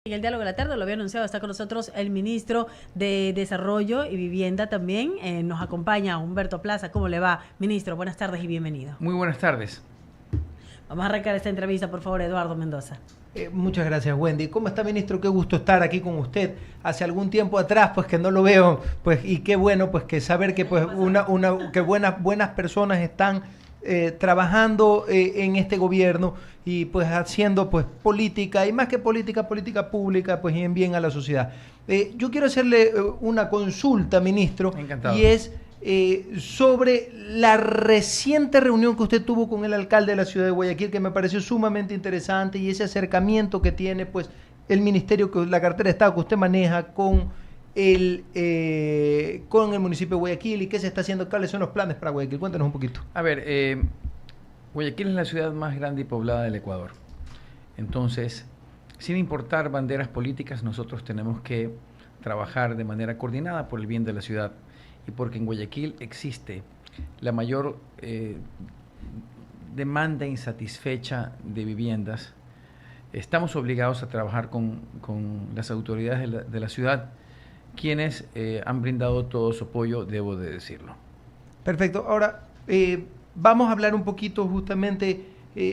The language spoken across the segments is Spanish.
En el diálogo de la tarde, lo había anunciado, está con nosotros el ministro de Desarrollo y Vivienda también. Nos acompaña Humberto Plaza. ¿Cómo le va, ministro? Buenas tardes y bienvenido. Muy buenas tardes. Vamos a arrancar esta entrevista, por favor, Eduardo Mendoza. Muchas gracias, Wendy. ¿Cómo está, ministro? Qué gusto estar aquí con usted. Hace algún tiempo atrás, pues que no lo veo, pues y qué bueno, pues que saber que pues que buenas personas están trabajando en este gobierno y pues haciendo pues política y más que política pública, pues y en bien a la sociedad. Yo quiero hacerle una consulta, ministro. Encantado. Y es sobre la reciente reunión que usted tuvo con el alcalde de la ciudad de Guayaquil, que me pareció sumamente interesante, y ese acercamiento que tiene pues el ministerio, la cartera de Estado que usted maneja con el municipio de Guayaquil, y qué se está haciendo, cuáles son los planes para Guayaquil. Cuéntanos un poquito. A ver, Guayaquil es la ciudad más grande y poblada del Ecuador. Entonces, sin importar banderas políticas, nosotros tenemos que trabajar de manera coordinada por el bien de la ciudad. Y porque en Guayaquil existe la mayor demanda insatisfecha de viviendas, estamos obligados a trabajar con las autoridades de la ciudad, quienes han brindado todo su apoyo, debo de decirlo. Perfecto. Ahora, vamos a hablar un poquito justamente,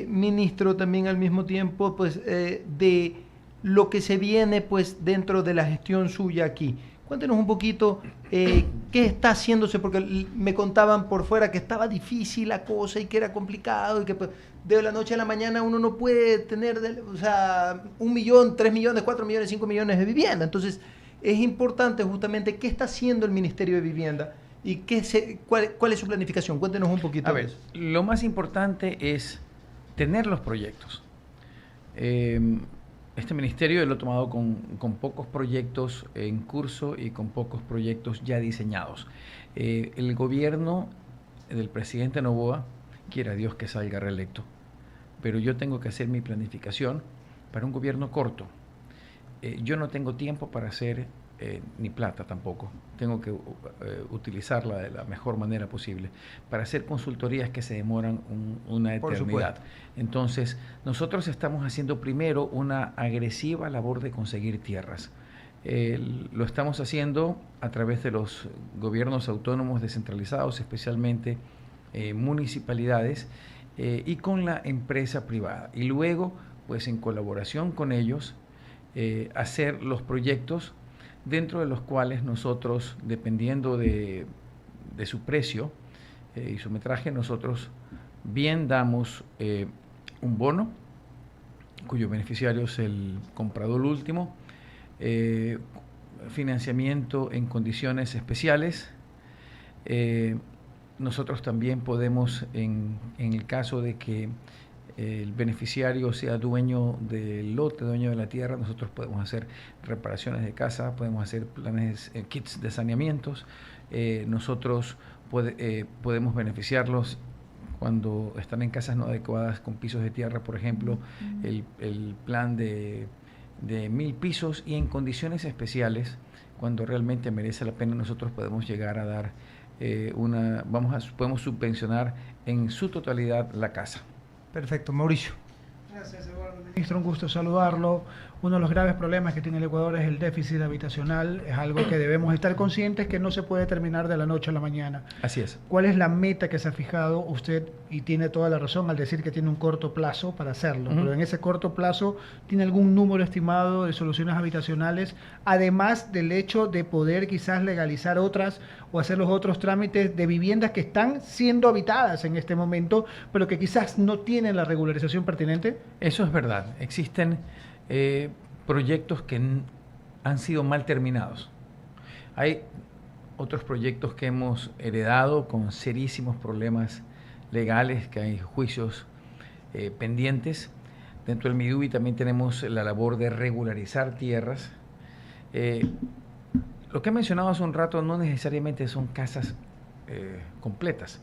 ministro, también al mismo tiempo, pues, de lo que se viene pues dentro de la gestión suya aquí. Cuéntenos un poquito qué está haciéndose, porque me contaban por fuera que estaba difícil la cosa y que era complicado y que pues, de la noche a la mañana uno no puede tener, o sea, 1 millón, 3 millones, 4 millones, 5 millones de vivienda. Entonces, es importante justamente qué está haciendo el Ministerio de Vivienda y cuál es su planificación. Cuéntenos un poquito. A ver, lo más importante es tener los proyectos. Este ministerio lo he tomado con pocos proyectos en curso y con pocos proyectos ya diseñados. El gobierno del presidente Noboa, quiera Dios que salga reelecto, pero yo tengo que hacer mi planificación para un gobierno corto. Yo no tengo tiempo para hacer ni plata tampoco. Tengo que utilizarla de la mejor manera posible para hacer consultorías que se demoran una eternidad. Entonces, nosotros estamos haciendo primero una agresiva labor de conseguir tierras. Lo estamos haciendo a través de los gobiernos autónomos descentralizados, especialmente municipalidades, y con la empresa privada. Y luego, pues en colaboración con ellos, hacer los proyectos dentro de los cuales nosotros, dependiendo de su precio y su metraje, nosotros bien damos un bono, cuyo beneficiario es el comprador último, financiamiento en condiciones especiales. Nosotros también podemos, en el caso de que el beneficiario sea dueño del lote, dueño de la tierra, nosotros podemos hacer reparaciones de casa, podemos hacer planes, kits de saneamientos. Nosotros podemos beneficiarlos cuando están en casas no adecuadas con pisos de tierra, por ejemplo, el plan de 1000 pisos, y en condiciones especiales, cuando realmente merece la pena, nosotros podemos llegar a dar podemos subvencionar en su totalidad la casa. Perfecto, Mauricio. Gracias, Eduardo. Ministro, un gusto saludarlo. Uno de los graves problemas que tiene el Ecuador es el déficit habitacional. Es algo que debemos estar conscientes que no se puede terminar de la noche a la mañana. Así es. ¿Cuál es la meta que se ha fijado usted? Y tiene toda la razón al decir que tiene un corto plazo para hacerlo. Pero en ese corto plazo, ¿tiene algún número estimado de soluciones habitacionales? Además del hecho de poder quizás legalizar otras o hacer los otros trámites de viviendas que están siendo habitadas en este momento, pero que quizás no tienen la regularización pertinente. Eso es verdad. Existen proyectos que han sido mal terminados. Hay otros proyectos que hemos heredado con serísimos problemas legales, que hay juicios pendientes. Dentro del MIDUBI también tenemos la labor de regularizar tierras. Lo que he mencionado hace un rato no necesariamente son casas completas.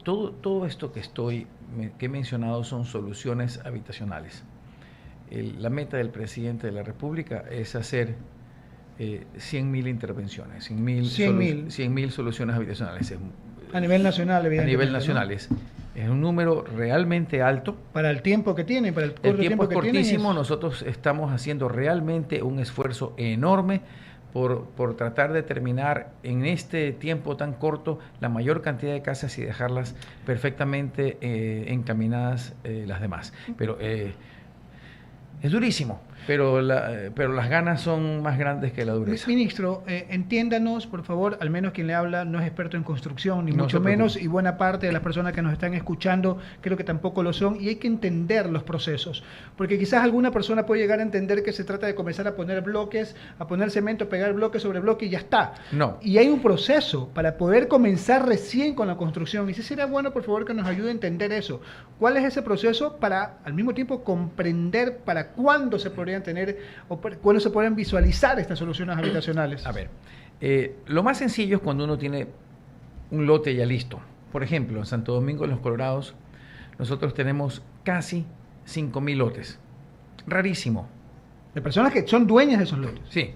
Todo esto que he mencionado son soluciones habitacionales. La meta del presidente de la República es hacer 100.000 intervenciones, 100.000 soluciones habitacionales. A nivel nacional, evidentemente. A nivel nacional. Es un número realmente alto. Para el tiempo que tiene, para el corto El tiempo es que tienen, cortísimo. Nosotros estamos haciendo realmente un esfuerzo enorme por tratar de terminar en este tiempo tan corto la mayor cantidad de casas y dejarlas perfectamente encaminadas las demás. Pero es durísimo, pero las ganas son más grandes que la dureza. Ministro, entiéndanos, por favor, al menos quien le habla no es experto en construcción, ni No mucho se preocupe. menos, y buena parte de las personas que nos están escuchando creo que tampoco lo son, y hay que entender los procesos, porque quizás alguna persona puede llegar a entender que se trata de comenzar a poner bloques, a poner cemento, pegar bloque sobre bloque y ya está. No. Y hay un proceso para poder comenzar recién con la construcción, y sí sería bueno, por favor, que nos ayude a entender eso. ¿Cuál es ese proceso para, al mismo tiempo, comprender para cuándo se podrían tener o cuándo se podrían visualizar estas soluciones habitacionales? A ver, lo más sencillo es cuando uno tiene un lote ya listo. Por ejemplo, en Santo Domingo de los Colorados, nosotros tenemos casi 5.000 lotes. Rarísimo. De personas que son dueñas de esos lotes. Sí,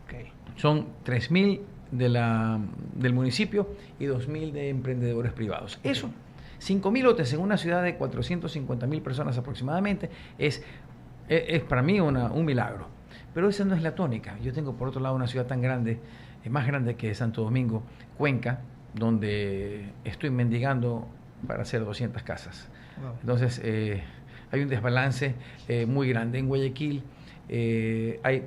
Okay. son 3.000 del municipio y 2.000 de emprendedores privados. Eso, 5.000 lotes en una ciudad de 450.000 personas aproximadamente, es para mí un milagro. Pero esa no es la tónica. Yo tengo por otro lado una ciudad tan grande, más grande que Santo Domingo, Cuenca, donde estoy mendigando para hacer 200 casas. Wow. Entonces hay un desbalance muy grande. En Guayaquil hay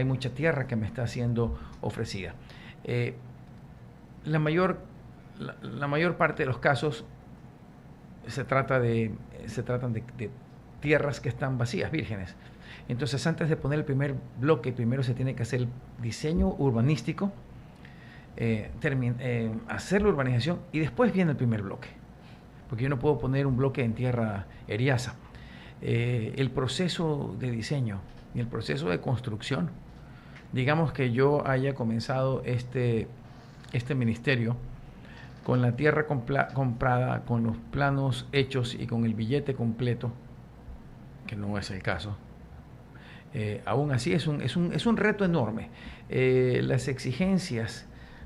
mucha tierra que me está siendo ofrecida. La mayor parte de los casos se tratan de tierras que están vacías, vírgenes. Entonces, antes de poner el primer bloque, primero se tiene que hacer el diseño urbanístico, hacer la urbanización y después viene el primer bloque. Porque yo no puedo poner un bloque en tierra eriaza. El proceso de diseño y el proceso de construcción, digamos que yo haya comenzado este ministerio con la tierra comprada, con los planos hechos y con el billete completo, que no es el caso. Aún así es un reto enorme. Las exigencias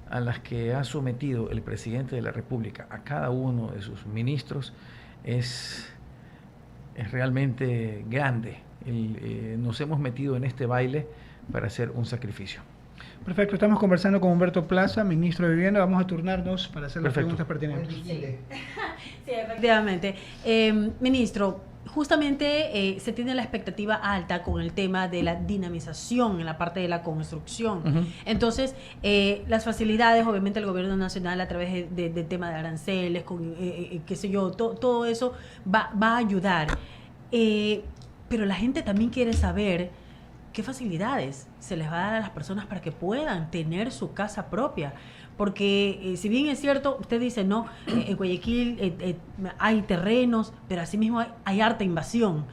a las que ha sometido el presidente de la República a cada uno de sus ministros es realmente grande. Nos hemos metido en este baile para hacer un sacrificio. Perfecto, estamos conversando con Humberto Plaza, ministro de Vivienda. Vamos a turnarnos para hacer las Perfecto. preguntas pertinentes. Sí, efectivamente. Ministro, justamente se tiene la expectativa alta con el tema de la dinamización en la parte de la construcción. Uh-huh. Entonces, las facilidades, obviamente el gobierno nacional a través del tema de aranceles, con, qué sé yo, todo eso va a ayudar. Pero la gente también quiere saber qué facilidades se les va a dar a las personas para que puedan tener su casa propia. Porque si bien es cierto, usted dice, no, en Guayaquil hay terrenos, pero asimismo hay harta invasión.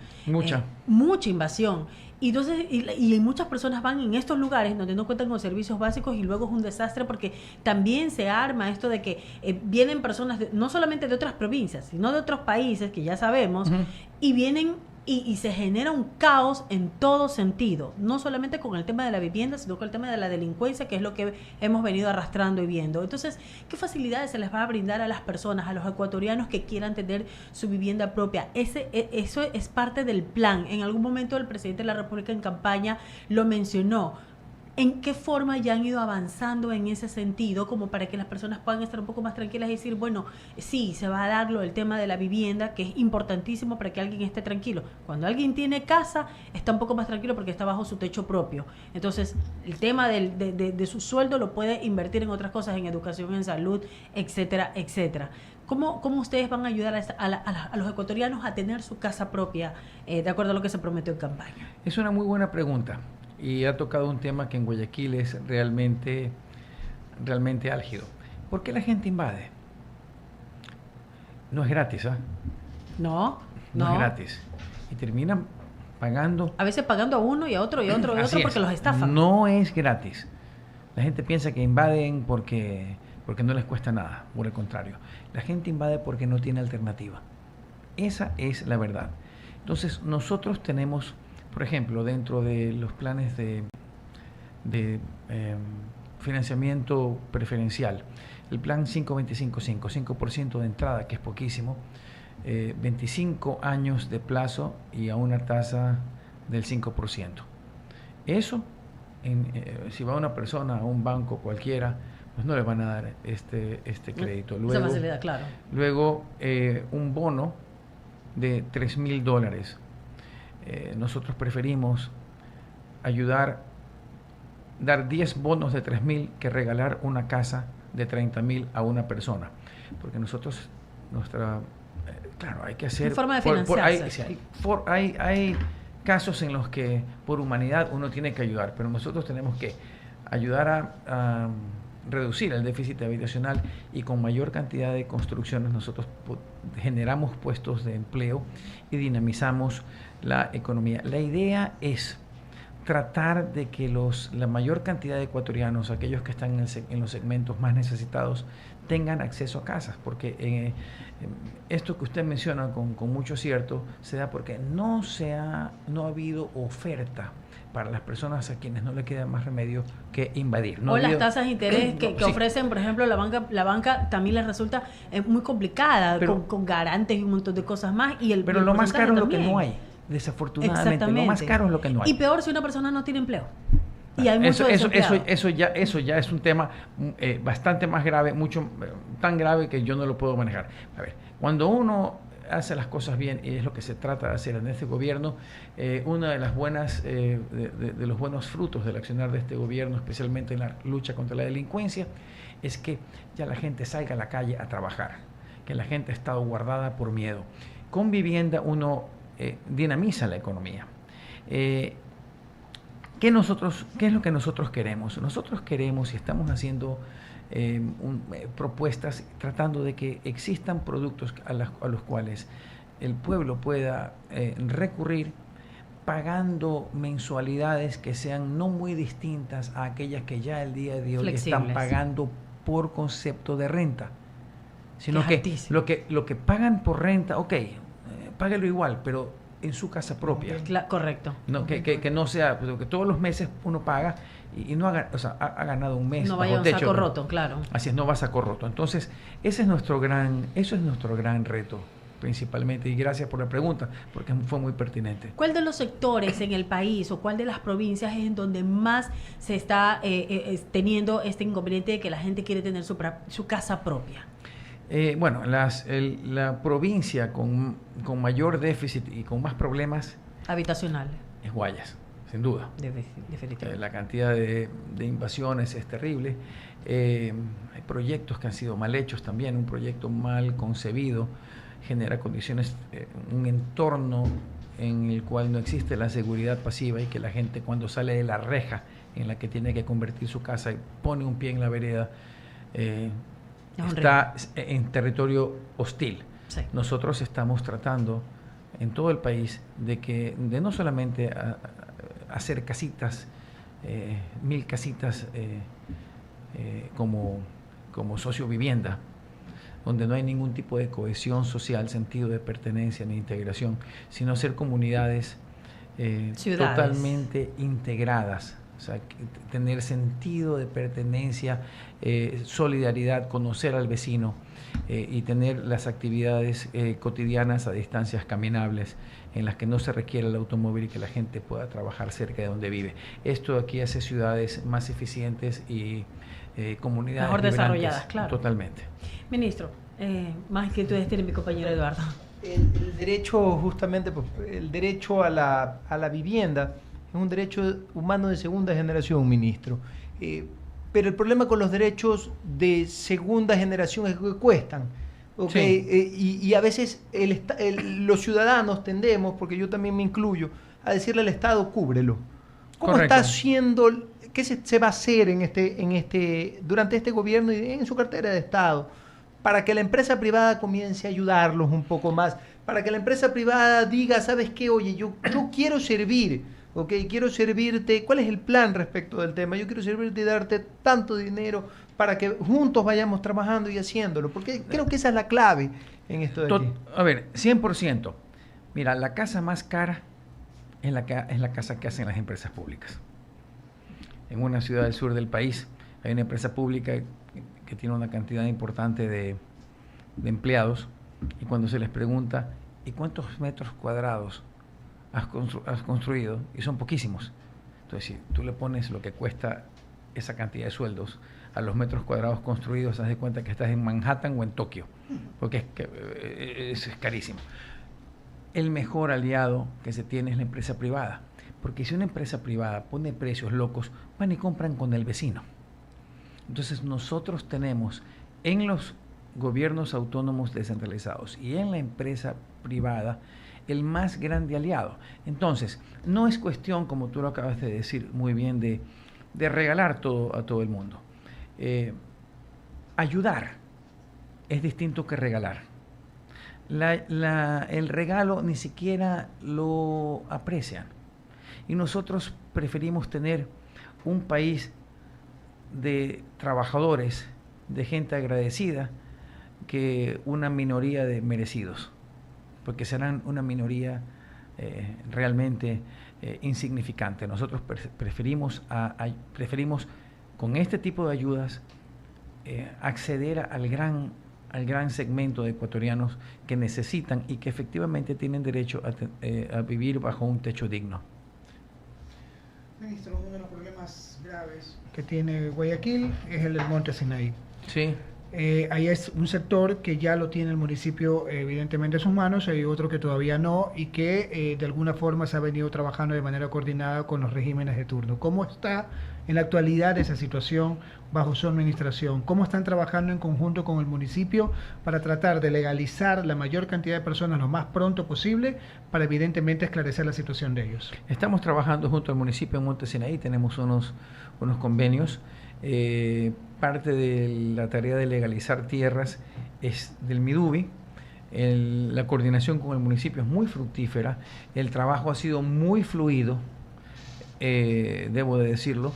Mucha invasión. Y entonces, y muchas personas van en estos lugares donde no cuentan con servicios básicos y luego es un desastre porque también se arma esto de que vienen personas no solamente de otras provincias, sino de otros países que ya sabemos, uh-huh, y vienen y se genera un caos en todo sentido, no solamente con el tema de la vivienda, sino con el tema de la delincuencia, que es lo que hemos venido arrastrando y viendo. Entonces, ¿qué facilidades se les va a brindar a las personas, a los ecuatorianos que quieran tener su vivienda propia? Eso es parte del plan. En algún momento el presidente de la República en campaña lo mencionó. ¿En qué forma ya han ido avanzando en ese sentido como para que las personas puedan estar un poco más tranquilas y decir, bueno, sí, se va a dar el tema de la vivienda, que es importantísimo para que alguien esté tranquilo? Cuando alguien tiene casa, está un poco más tranquilo porque está bajo su techo propio. Entonces, el tema de su sueldo lo puede invertir en otras cosas, en educación, en salud, etcétera, etcétera. ¿Cómo ustedes van a ayudar a los ecuatorianos a tener su casa propia de acuerdo a lo que se prometió en campaña? Es una muy buena pregunta. Y ha tocado un tema que en Guayaquil es realmente álgido. ¿Por qué la gente invade? No es gratis, ¿ah? No es gratis. Y terminan pagando. A veces pagando a uno y a otro y a otro y a otro porque los estafan. No es gratis. La gente piensa que invaden porque no les cuesta nada. Por el contrario. La gente invade porque no tiene alternativa. Esa es la verdad. Entonces, nosotros tenemos... Por ejemplo, dentro de los planes de financiamiento preferencial. El plan 525.5, 5% de entrada, que es poquísimo, 25 años de plazo y a una tasa del 5%. Eso, si va una persona a un banco cualquiera, pues no le van a dar este crédito. Luego, esa facilidad, claro. Luego, un bono de $3,000. Nosotros preferimos dar 10 bonos de 3,000 que regalar una casa de 30,000 a una persona, porque nosotros, claro, hay que hacer... Una forma de financiarse. Hay casos en los que por humanidad uno tiene que ayudar, pero nosotros tenemos que ayudar a reducir el déficit habitacional, y con mayor cantidad de construcciones nosotros generamos puestos de empleo y dinamizamos la economía. La idea es tratar de que la mayor cantidad de ecuatorianos, aquellos que están en los segmentos más necesitados, tengan acceso a casas, porque esto que usted menciona con mucho acierto se da porque no ha habido oferta para las personas a quienes no le queda más remedio que invadir. O las tasas de interés que ofrecen, por ejemplo, la banca también les resulta muy complicada, con garantes y un montón de cosas más. Pero lo más caro es lo que no hay. Desafortunadamente, lo más caro es lo que no hay. Y peor si una persona no tiene empleo. Y hay mucho eso ya es un tema bastante más grave, tan grave que yo no lo puedo manejar. A ver, cuando uno hace las cosas bien, y es lo que se trata de hacer en este gobierno, una de las buenas de los buenos frutos del accionar de este gobierno, especialmente en la lucha contra la delincuencia, es que ya la gente salga a la calle a trabajar, que la gente ha estado guardada por miedo. Con vivienda uno dinamiza la economía. ¿Qué es lo que nosotros queremos? Nosotros queremos y estamos haciendo propuestas tratando de que existan productos a los cuales el pueblo pueda recurrir, pagando mensualidades que sean no muy distintas a aquellas que ya el día de hoy están pagando por concepto de renta, sino que lo que pagan por renta, páguelo igual, pero en su casa propia. Correcto. No, que no sea, que todos los meses uno paga y no ha ganado un mes. No vaya a un saco roto, claro. Así es, no va a saco roto. Entonces, eso es nuestro gran reto, principalmente. Y gracias por la pregunta, porque fue muy pertinente. ¿Cuál de los sectores en el país o cuál de las provincias es en donde más se está teniendo este inconveniente de que la gente quiere tener su casa propia? Bueno, la provincia con mayor déficit y con más problemas habitacionales es Guayas, sin duda. Definitivamente. La cantidad de invasiones es terrible. Hay proyectos que han sido mal hechos también. Un proyecto mal concebido genera condiciones, un entorno en el cual no existe la seguridad pasiva, y que la gente, cuando sale de la reja en la que tiene que convertir su casa y pone un pie en la vereda, está en territorio hostil. Sí. Nosotros estamos tratando en todo el país de no solamente hacer casitas, 1,000 casitas como sociovivienda, donde no hay ningún tipo de cohesión social, sentido de pertenencia ni integración, sino hacer comunidades totalmente integradas. O sea, tener sentido de pertenencia, solidaridad, conocer al vecino y tener las actividades cotidianas a distancias caminables, en las que no se requiere el automóvil y que la gente pueda trabajar cerca de donde vive. Esto aquí hace ciudades más eficientes y comunidades mejor desarrolladas, claro. Totalmente. Ministro, más inquietudes tiene mi compañero Eduardo. El derecho, justamente, pues, el derecho a la vivienda es un derecho humano de segunda generación, ministro. Pero el problema con los derechos de segunda generación es que cuestan. Sí. Y a veces los ciudadanos tendemos, porque yo también me incluyo, a decirle al Estado, cúbrelo. ¿Cómo Correcto. Está haciendo, qué se va a hacer durante este gobierno y en su cartera de Estado, para que la empresa privada comience a ayudarlos un poco más, para que la empresa privada diga, ¿sabes qué? Oye, yo quiero servir, quiero servirte, ¿cuál es el plan respecto del tema? Yo quiero servirte y darte tanto dinero para que juntos vayamos trabajando y haciéndolo, porque creo que esa es la clave en esto de aquí. A ver, 100%. Mira, la casa más cara es la casa que hacen las empresas públicas. En una ciudad del sur del país, Hay una empresa pública que tiene una cantidad importante de empleados, y cuando se les pregunta, ¿y cuántos metros cuadrados has construido? Y son poquísimos. Entonces, si tú le pones lo que cuesta esa cantidad de sueldos a los metros cuadrados construidos, haz de cuenta que estás en Manhattan o en Tokio, porque es carísimo. El mejor aliado que se tiene es la empresa privada, porque si una empresa privada pone precios locos, van y compran con el vecino. Entonces nosotros tenemos en los gobiernos autónomos descentralizados y en la empresa privada el más grande aliado. Entonces, no es cuestión, como tú lo acabas de decir muy bien, de regalar todo a todo el mundo. Ayudar es distinto que regalar. El regalo ni siquiera lo aprecian. Y nosotros preferimos tener un país de trabajadores, de gente agradecida, que una minoría de merecidos, porque serán una minoría realmente insignificante. Nosotros preferimos con este tipo de ayudas acceder al gran segmento de ecuatorianos que necesitan y que efectivamente tienen derecho a vivir bajo un techo digno. Ministro, uno de los problemas graves que tiene Guayaquil es el del Monte Sinaí. Sí. Ahí es un sector que ya lo tiene el municipio evidentemente en sus manos, hay otro que todavía no y que de alguna forma se ha venido trabajando de manera coordinada con los regímenes de turno. ¿Cómo está en la actualidad esa situación bajo su administración? ¿Cómo están trabajando en conjunto con el municipio para tratar de legalizar la mayor cantidad de personas lo más pronto posible para evidentemente esclarecer la situación de ellos? Estamos trabajando junto al municipio de Monte Sinaí, tenemos unos convenios. Parte de la tarea de legalizar tierras es del Midubi. La coordinación con el municipio es muy fructífera, el trabajo ha sido muy fluido, debo de decirlo.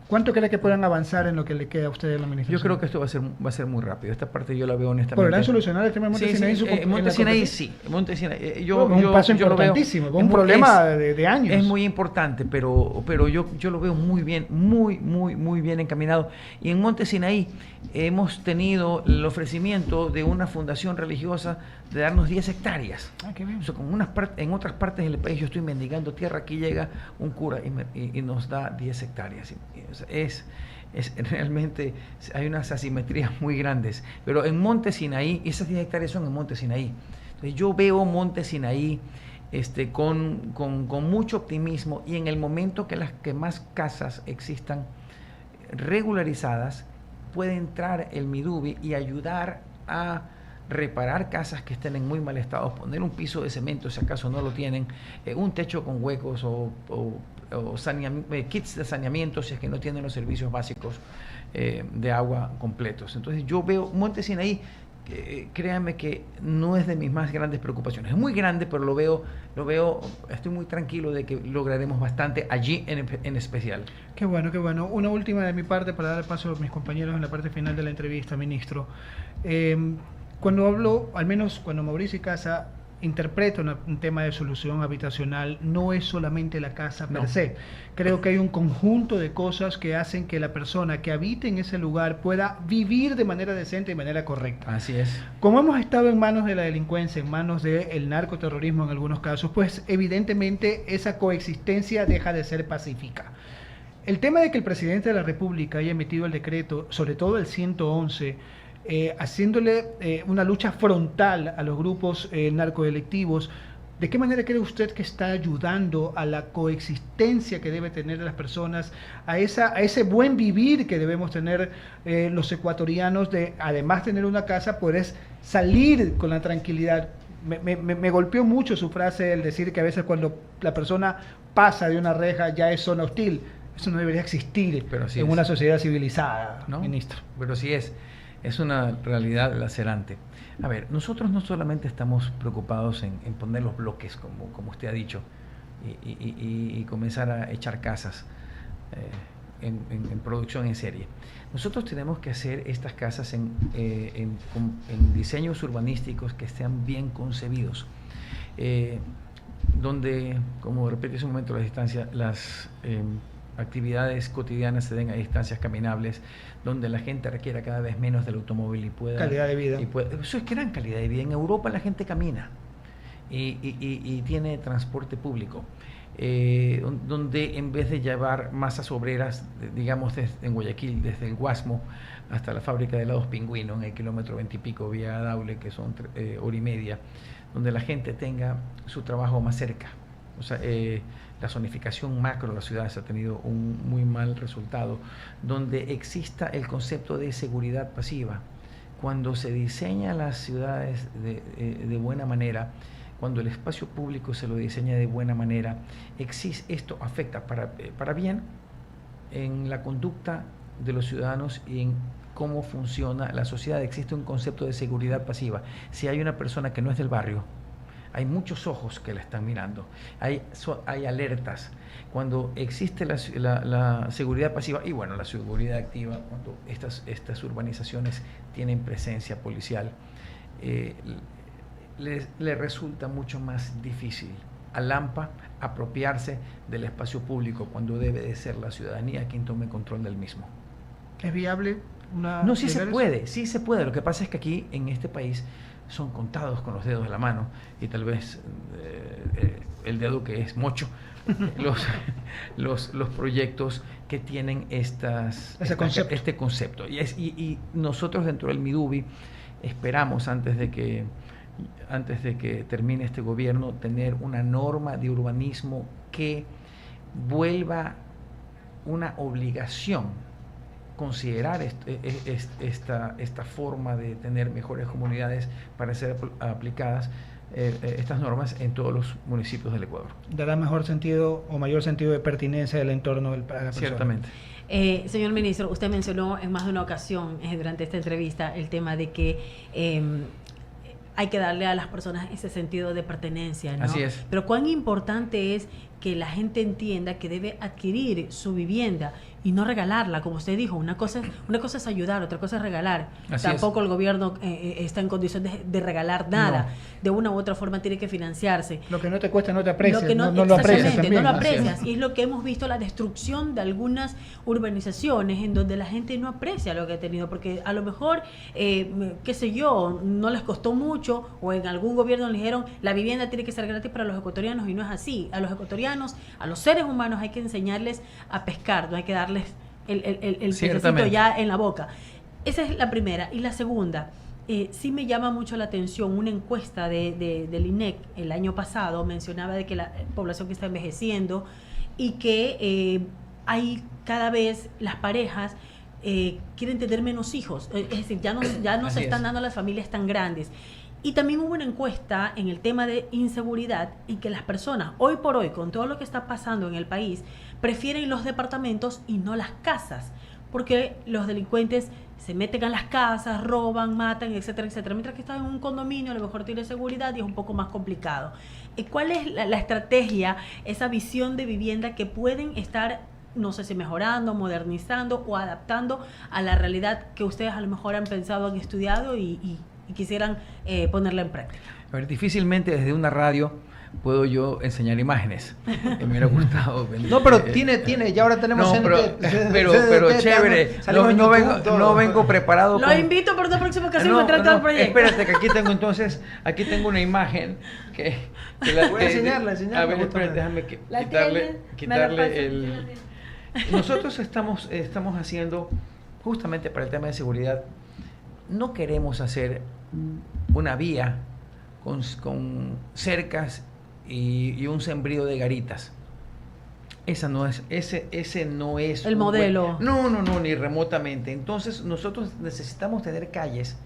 ¿Cuánto cree que puedan avanzar en lo que le queda a usted de la administración? Yo creo que esto va a ser muy rápido. Esta parte yo la veo honestamente. ¿Podrán solucionar el tema de Monte Sinaí? Monte Sinaí sí. Monte Sinaí, es un paso importantísimo, es un problema de años. Es muy importante, pero yo lo veo muy bien, muy bien encaminado. Y en Monte Sinaí hemos tenido el ofrecimiento de una fundación religiosa de darnos 10 hectáreas. Ah, qué bien. O sea, en otras partes del país yo estoy mendigando tierra, aquí llega un cura y nos da 10 hectáreas. O sea, es realmente, hay unas asimetrías muy grandes, pero en Monte Sinaí, esas 10 hectáreas son en Monte Sinaí. Entonces yo veo Monte Sinaí con mucho optimismo, y en el momento que más casas existan regularizadas, puede entrar el Midubi y ayudar a reparar casas que estén en muy mal estado, poner un piso de cemento si acaso no lo tienen, un techo con huecos o kits de saneamiento si es que no tienen los servicios básicos de agua completos. Entonces yo veo Monte Sinaí, créanme que no es de mis más grandes preocupaciones. Es muy grande, pero lo veo, estoy muy tranquilo de que lograremos bastante allí en especial. Qué bueno, qué bueno. Una última de mi parte para dar paso a mis compañeros en la parte final de la entrevista, ministro. Cuando hablo, al menos cuando Mauricio Icaza interpreta un tema de solución habitacional, no es solamente la casa per se. Creo que hay un conjunto de cosas que hacen que la persona que habite en ese lugar pueda vivir de manera decente y de manera correcta. Así es. Como hemos estado en manos de la delincuencia, en manos del narcoterrorismo en algunos casos, pues evidentemente esa coexistencia deja de ser pacífica. El tema de que el presidente de la República haya emitido el decreto, sobre todo el 111, haciéndole una lucha frontal a los grupos narcodelictivos, ¿de qué manera cree usted que está ayudando a la coexistencia que debe tener las personas, a ese buen vivir que debemos tener los ecuatorianos, de además tener una casa, poder salir con la tranquilidad? Me golpeó mucho su frase, el decir que a veces cuando la persona pasa de una reja ya es zona hostil. Eso no debería existir en una sociedad civilizada, ¿no, ministro? Pero sí es una realidad lacerante. A ver, nosotros no solamente estamos preocupados en poner los bloques, como usted ha dicho, y comenzar a echar casas en producción en serie. Nosotros tenemos que hacer estas casas en diseños urbanísticos que estén bien concebidos, donde, como repetí hace un momento, las actividades cotidianas se den a distancias caminables, donde la gente requiera cada vez menos del automóvil y pueda... Calidad de vida. Eso es gran calidad de vida. En Europa la gente camina y tiene transporte público, donde en vez de llevar masas obreras, digamos en Guayaquil, desde el Guasmo hasta la fábrica de helados Pingüino, en el kilómetro 20 y pico, vía Daule, que son hora y media, donde la gente tenga su trabajo más cerca. O sea, la zonificación macro de las ciudades ha tenido un muy mal resultado, donde exista el concepto de seguridad pasiva. Cuando se diseña las ciudades de buena manera, cuando el espacio público se lo diseña de buena manera, esto afecta para bien en la conducta de los ciudadanos y en cómo funciona la sociedad. Existe un concepto de seguridad pasiva. Si hay una persona que no es del barrio, hay muchos ojos que la están mirando, hay alertas. Cuando existe la seguridad pasiva y bueno, la seguridad activa, cuando estas urbanizaciones tienen presencia policial, le resulta mucho más difícil a Lampa apropiarse del espacio público cuando debe de ser la ciudadanía quien tome control del mismo. ¿Es viable una... No, sí se puede. Lo que pasa es que aquí en este país son contados con los dedos de la mano y tal vez el dedo que es mocho los proyectos que tienen este concepto y nosotros dentro del Midubi esperamos antes de que termine este gobierno tener una norma de urbanismo que vuelva una obligación considerar esta forma de tener mejores comunidades para ser aplicadas estas normas en todos los municipios del Ecuador. Dará mejor sentido o mayor sentido de pertinencia del entorno para la persona. Ciertamente. Señor ministro, usted mencionó en más de una ocasión durante esta entrevista el tema de que hay que darle a las personas ese sentido de pertenencia, ¿no? Así es. Pero cuán importante es que la gente entienda que debe adquirir su vivienda y no regalarla, como usted dijo. Una cosa es ayudar, otra cosa es regalar. Así Tampoco es. El gobierno está en condiciones de regalar nada. No. De una u otra forma tiene que financiarse. Lo que no te cuesta no te aprecias, no lo aprecias exactamente, también. no lo aprecias. Y es lo que hemos visto, la destrucción de algunas urbanizaciones en donde la gente no aprecia lo que ha tenido, porque a lo mejor, qué sé yo, no les costó mucho, o en algún gobierno le dijeron la vivienda tiene que ser gratis para los ecuatorianos, y no es así. A los ecuatorianos, a los seres humanos hay que enseñarles a pescar, no hay que darles el pececito ya en la boca. Esa es la primera. Y la segunda, sí me llama mucho la atención una encuesta del INEC el año pasado, mencionaba de que la población que está envejeciendo y que hay cada vez las parejas quieren tener menos hijos, es decir, ya no se están dando las familias tan grandes. Y también hubo una encuesta en el tema de inseguridad y que las personas, hoy por hoy, con todo lo que está pasando en el país, prefieren los departamentos y no las casas, porque los delincuentes se meten a las casas, roban, matan, etcétera, etcétera. Mientras que estás en un condominio, a lo mejor tiene seguridad y es un poco más complicado. ¿Cuál es la estrategia, esa visión de vivienda que pueden estar, no sé si mejorando, modernizando o adaptando a la realidad que ustedes a lo mejor han pensado, han estudiado y quisieran ponerla en práctica? A ver, difícilmente desde una radio puedo yo enseñar imágenes. Me hubiera gustado. No, pero tiene, ya ahora tenemos no, pero chévere. No vengo preparado. Lo invito por una próxima ocasión a entrar todo el proyecto. Espérate, que aquí tengo una imagen que la voy a enseñarla. A ver, espérate, déjame quitarle el... Nosotros estamos haciendo, justamente para el tema de seguridad, no queremos hacer una vía con cercas y un sembrío de garitas. Ese no es el modelo. No, ni remotamente. Entonces nosotros necesitamos tener calles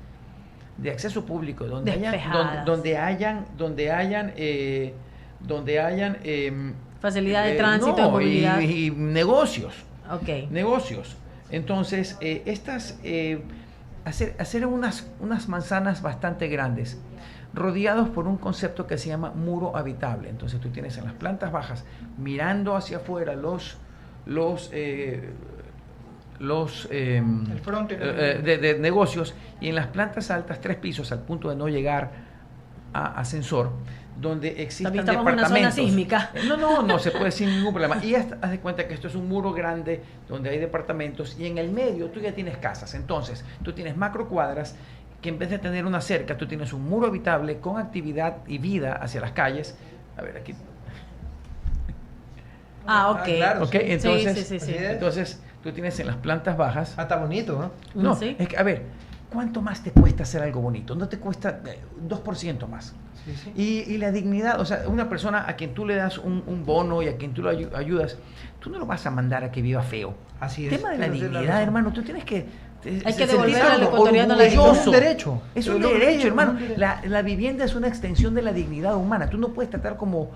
de acceso público donde hayan facilidad de tránsito, de movilidad y negocios. Okay. Negocios. Entonces hacer unas manzanas bastante grandes, rodeados por un concepto que se llama muro habitable. Entonces tú tienes en las plantas bajas, mirando hacia afuera el fronte de negocios, y en las plantas altas, 3 pisos, al punto de no llegar a ascensor, donde existan También estamos en una zona departamentos. sísmica. No se puede sin ningún problema. Y haz de cuenta que esto es un muro grande donde hay departamentos y en el medio tú ya tienes casas. Entonces, tú tienes macro cuadras que en vez de tener una cerca, tú tienes un muro habitable con actividad y vida hacia las calles. A ver, aquí. Ok. claro. Ok, Sí, entonces, sí. Así es. entonces tú tienes en las plantas bajas. Ah, está bonito, ¿no? No, Sí. es que, a ver, ¿cuánto más te cuesta hacer algo bonito? No te cuesta 2% más. Sí, sí. Y la dignidad, o sea, una persona a quien tú le das un bono y a quien tú lo ayudas, tú no lo vas a mandar a que viva feo. Así El es. tema de la Tienes dignidad, razón. hermano, tú tienes que... Hay que sentirte devolver al algo ecuatoriano la orgulloso. Es un derecho. Es Yo un lo creo, derecho, es hermano. un derecho. La vivienda es una extensión de la dignidad humana. Tú no puedes tratar como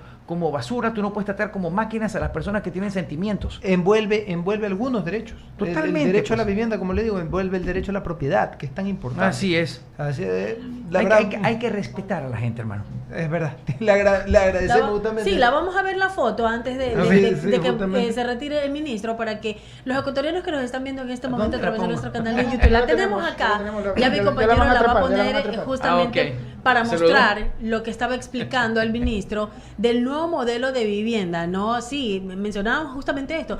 basura, tú no puedes tratar como máquinas a las personas que tienen sentimientos. Envuelve algunos derechos. Totalmente, El derecho a la pues. vivienda, como le digo, envuelve el derecho a la propiedad, que es tan importante. Así es. Así es. La Hay, verdad, hay que respetar a la gente, hermano. es verdad. Le agradecemos justamente. Sí, la vamos a ver la foto antes de, Sí, de que justamente. se retire el ministro para que los ecuatorianos que nos están viendo en este momento a ¿Dónde la través de pongo? nuestro canal de YouTube, la Ya tenemos tenemos, acá. ya tenemos la- Ya mi ya compañero la van a la va a trepar, ya la van a poner trepar. justamente Ah, ok. para ¿Se lo mostrar lo que estaba explicando el ministro del nuevo modelo de vivienda, ¿no? Sí, mencionábamos justamente esto.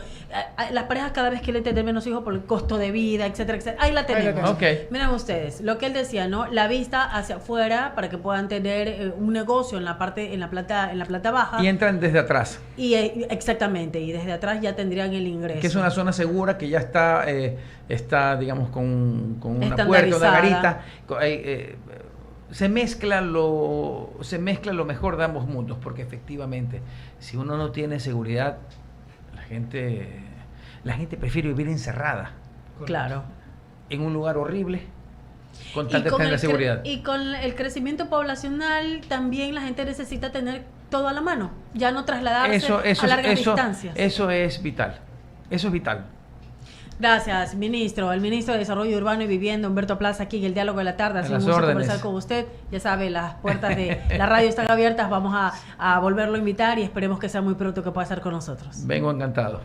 Las parejas cada vez quieren tener menos hijos por el costo de vida, etcétera, etcétera. Ahí la tenemos. tenemos. Ok. Miren ustedes, lo que él decía, ¿no? La vista hacia afuera para que puedan tener un negocio en la planta baja. Y entran desde atrás, Y exactamente, y desde atrás ya tendrían el ingreso. que es una zona segura que ya está digamos, con una puerta, una Estandarizada. garita. Se mezcla lo mejor de ambos mundos, porque efectivamente, si uno no tiene seguridad, la gente prefiere vivir encerrada Claro. en un lugar horrible con tal Y de con, tener el seguridad. y con el crecimiento poblacional también la gente necesita tener todo a la mano, ya no trasladarse a largas distancias. Eso es vital. Eso es vital. Gracias, ministro. El ministro de Desarrollo Urbano y Vivienda, Humberto Plaza, aquí en el Diálogo de la Tarde. Ha sido las un gusto órdenes. conversar con usted. Ya sabe, las puertas de la radio están abiertas. Vamos a volverlo a invitar y esperemos que sea muy pronto que pueda estar con nosotros. Vengo encantado.